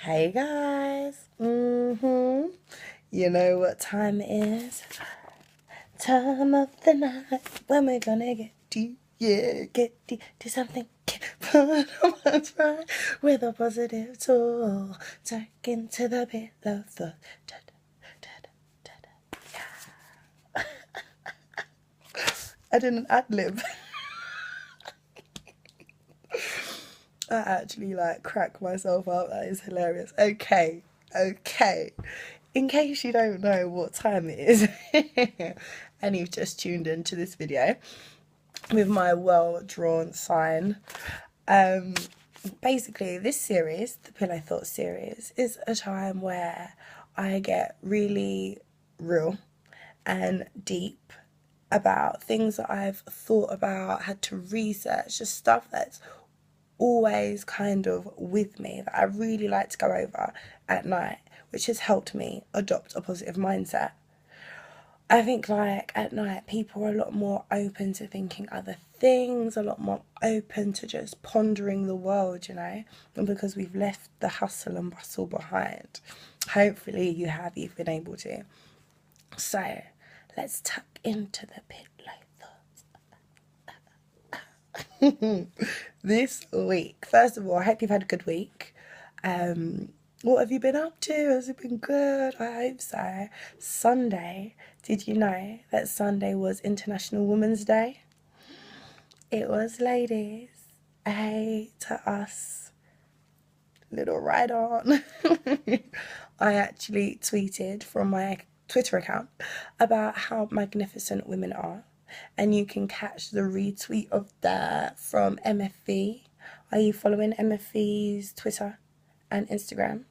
Hey guys. You know what time it is? Time of the night when we're gonna get deep. Yeah, get deep. Do something. Put on what's right with a positive tool. Tuck into the pillow. I did an ad lib. I actually crack myself up. That is hilarious. Okay. In case you don't know what time it is, and you've just tuned into this video with my well drawn sign, um, basically this series, the Pillow Thought series, is a time where I get really real and deep about things that I've thought about, had to research, just stuff that's always kind of with me that I really like to go over at night, which has helped me adopt a positive mindset. I think at night people are a lot more open to thinking other things, a lot more open to just pondering the world, and because we've left the hustle and bustle behind. Hopefully you've been able to. So let's tuck into the pillow thoughts. This week, first of all, I hope you've had a good week. What have you been up to? Has it been good? I hope so. Sunday, did you know that Sunday was International Women's Day? It was, ladies. Hey to us. Little right on. I actually tweeted from my Twitter account about how magnificent women are. And you can catch the retweet of that from MFV. Are you following MFV's Twitter and Instagram?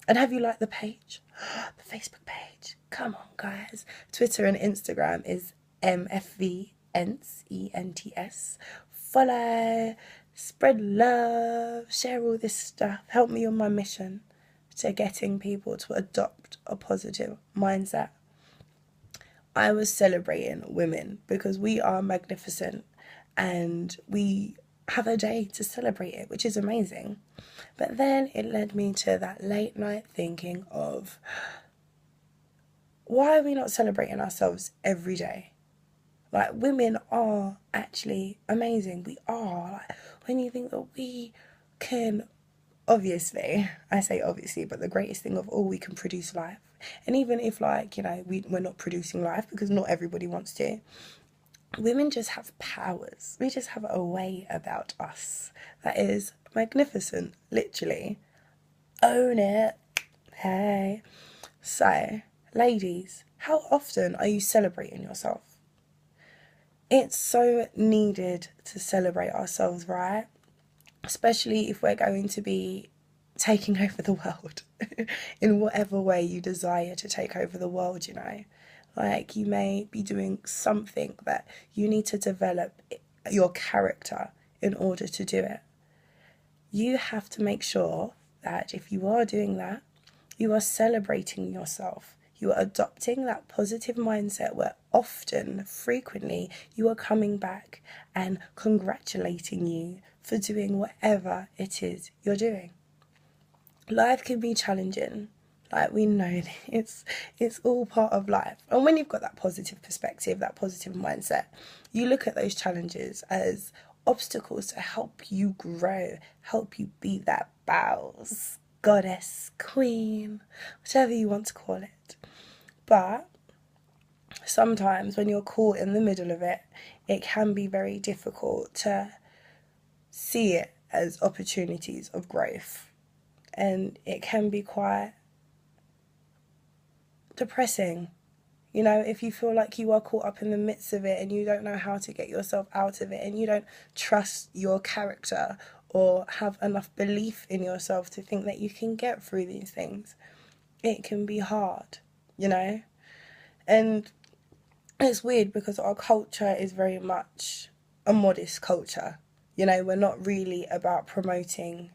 And have you liked the page? The Facebook page. Come on, guys. Twitter and Instagram is MFV ENTS. Follow, spread love, share all this stuff. Help me on my mission to getting people to adopt a positive mindset. I was celebrating women because we are magnificent and we have a day to celebrate it, which is amazing. But then it led me to that late night thinking of, why are we not celebrating ourselves every day? Women are actually amazing. We are. When you think that we can, obviously, I say obviously, but the greatest thing of all, we can produce life. And even if we're not producing life, because not everybody wants to, women just have powers. We just have a way about us that is magnificent, literally. Own it. Hey. So, ladies, how often are you celebrating yourself? It's so needed to celebrate ourselves, right? Especially if we're going to be taking over the world in whatever way you desire to take over the world, you may be doing something that you need to develop your character in order to do it. You have to make sure that if you are doing that, you are celebrating yourself. You are adopting that positive mindset where often, frequently, you are coming back and congratulating you for doing whatever it is you're doing. Life can be challenging. We know it's all part of life. And when you've got that positive perspective, that positive mindset, you look at those challenges as obstacles to help you grow, help you be that boss, goddess, queen, whatever you want to call it. But sometimes when you're caught in the middle of it, it can be very difficult to see it as opportunities of growth. And it can be quite depressing, if you feel like you are caught up in the midst of it and you don't know how to get yourself out of it and you don't trust your character or have enough belief in yourself to think that you can get through these things. It can be hard, And it's weird because our culture is very much a modest culture. We're not really about promoting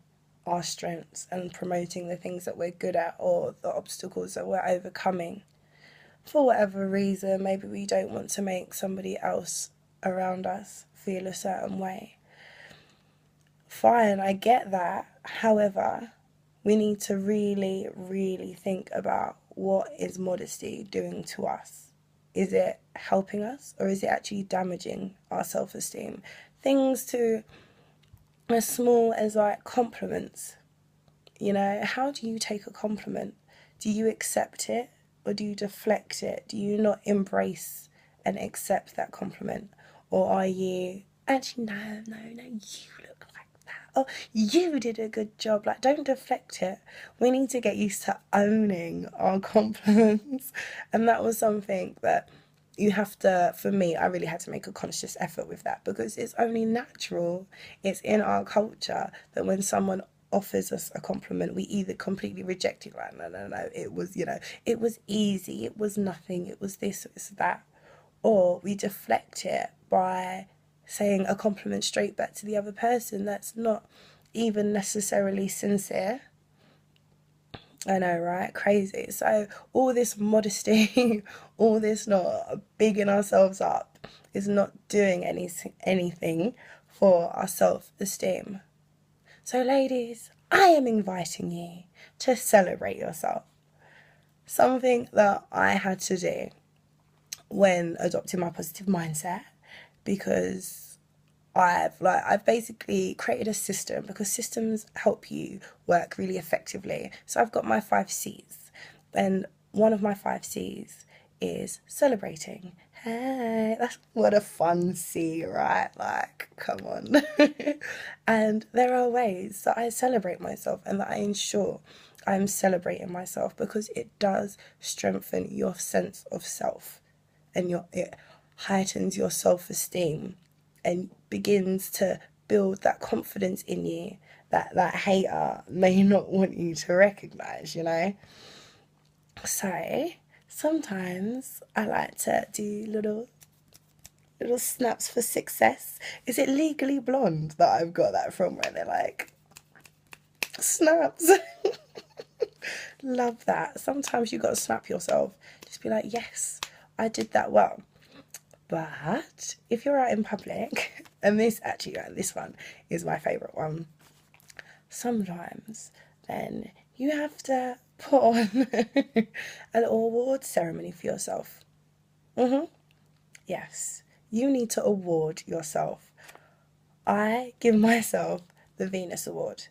our strengths and promoting the things that we're good at or the obstacles that we're overcoming. For whatever reason, maybe we don't want to make somebody else around us feel a certain way. Fine, I get that. However, we need to really, really think about, what is modesty doing to us? Is it helping us, or is it actually damaging our self-esteem? Things to as small as like compliments. You know, how do you take a compliment? Do you accept it, or do you deflect it? Do you not embrace and accept that compliment? Or are you, actually, no, you look like that. Oh, you did a good job. Like, don't deflect it. We need to get used to owning our compliments. And that was something that you have to, for me, I really had to make a conscious effort with that, because it's only natural, it's in our culture, that when someone offers us a compliment, we either completely reject it, like, no, it was, you know, it was easy, it was nothing, it was this, it was that, or we deflect it by saying a compliment straight back to the other person that's not even necessarily sincere. I know, right? Crazy. So all this modesty, all this not bigging ourselves up, is not doing anything for our self-esteem. So ladies, I am inviting you to celebrate yourself. Something that I had to do when adopting my positive mindset, because I've basically created a system, because systems help you work really effectively. So I've got my 5 C's, and one of my 5 C's is celebrating. Hey, that's what a fun C, right? Like, come on. And there are ways that I celebrate myself and that I ensure I'm celebrating myself, because it does strengthen your sense of self, and it heightens your self-esteem and begins to build that confidence in you that that hater may not want you to recognize, you know. So sometimes I like to do little snaps for success. Is it Legally Blonde that I've got that from, where they're like, snaps? Love that. Sometimes you got to snap yourself, just be like, yes, I did that well. But if you're out in public, and this one is my favourite one, sometimes then you have to put on a little award ceremony for yourself. Yes, you need to award yourself. I give myself the Venus Award.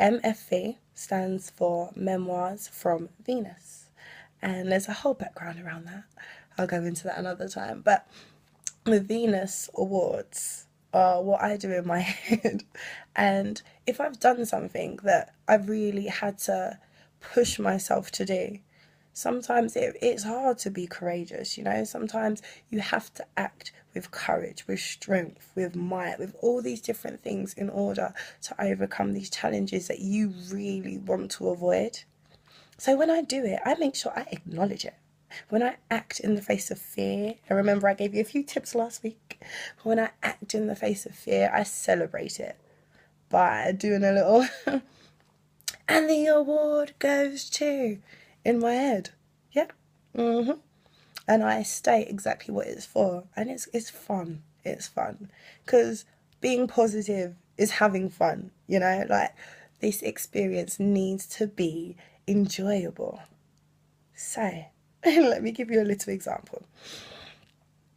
MFV stands for Memoirs from Venus, and there's a whole background around that. I'll go into that another time. But the Venus Awards are what I do in my head. And if I've done something that I've really had to push myself to do, sometimes it's hard to be courageous, you know. Sometimes you have to act with courage, with strength, with might, with all these different things in order to overcome these challenges that you really want to avoid. So when I do it, I make sure I acknowledge it. When I act in the face of fear, and remember I gave you a few tips last week, when I act in the face of fear, I celebrate it by doing a little and the award goes to, in my head. Yep. And I state exactly what it's for, and it's fun. It's fun, because being positive is having fun, you know. Like, this experience needs to be enjoyable. So let me give you a little example.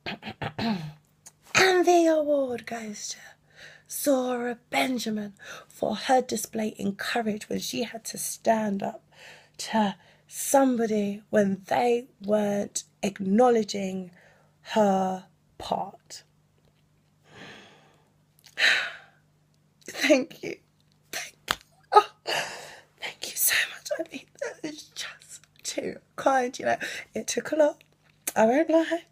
And the award goes to Zohra Benjamin for her display in courage when she had to stand up to somebody when they weren't acknowledging her part. Thank you. Thank you. Oh, thank you so much. I mean, that is just too kind, you know. It took a lot, I won't lie.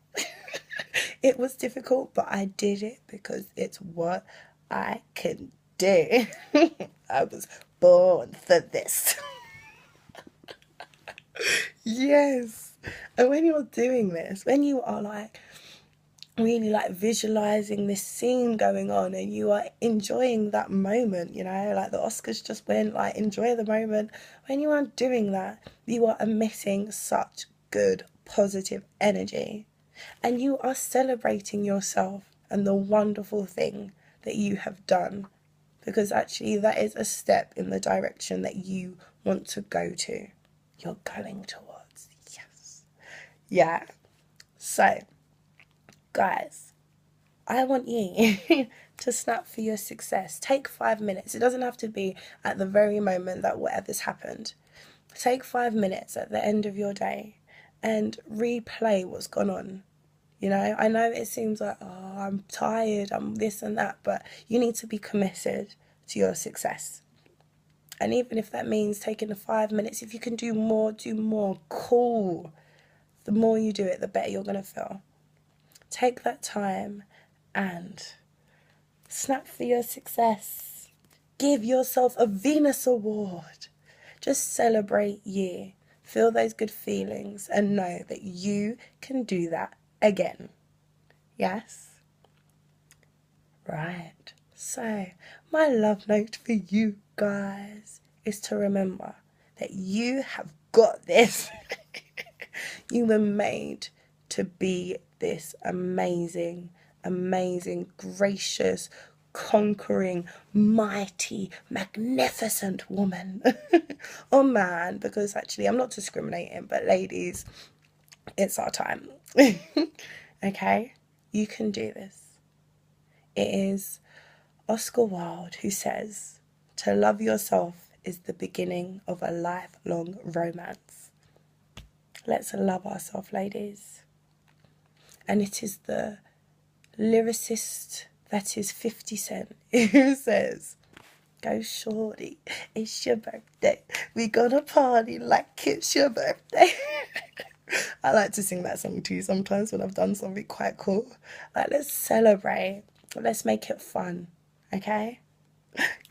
It was difficult, but I did it because it's what I can do. I was born for this. Yes. And when you're doing this, when you are like really like visualizing this scene going on, and you are enjoying that moment, you know, like the Oscars just went, like, enjoy the moment. When you are doing that, you are emitting such good positive energy, and you are celebrating yourself and the wonderful thing that you have done, because actually that is a step in the direction that you want to go to, you're going towards. Yes. Yeah. So, guys, I want you to snap for your success. Take 5 minutes. It doesn't have to be at the very moment that whatever's happened. Take 5 minutes at the end of your day and replay what's gone on. You know, I know it seems like, oh, I'm tired, I'm this and that, but you need to be committed to your success. And even if that means taking the 5 minutes, if you can do more, do more. Cool. The more you do it, the better you're going to feel. Take that time and snap for your success. Give yourself a Venus award. Just celebrate you. Feel those good feelings and know that you can do that again. Yes? Right. So, my love note for you guys is to remember that you have got this. You were made to be this amazing, gracious, conquering, mighty, magnificent woman. Or man, because actually I'm not discriminating, but ladies, it's our time. Okay? You can do this. It is Oscar Wilde who says, to love yourself is the beginning of a lifelong romance. Let's love ourselves, ladies. And it is the lyricist that is 50 Cent who says, go shorty, it's your birthday. We gonna party like it's your birthday. I like to sing that song too sometimes when I've done something quite cool. Like, let's celebrate. Let's make it fun, okay?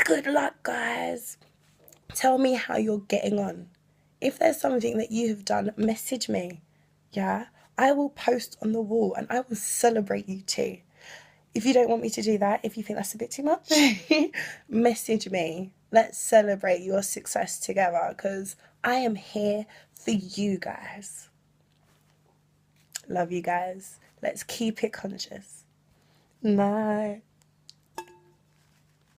Good luck, guys. Tell me how you're getting on. If there's something that you have done, message me, yeah? I will post on the wall and I will celebrate you too. If you don't want me to do that, if you think that's a bit too much, message me. Let's celebrate your success together because I am here for you guys. Love you guys. Let's keep it conscious. Night.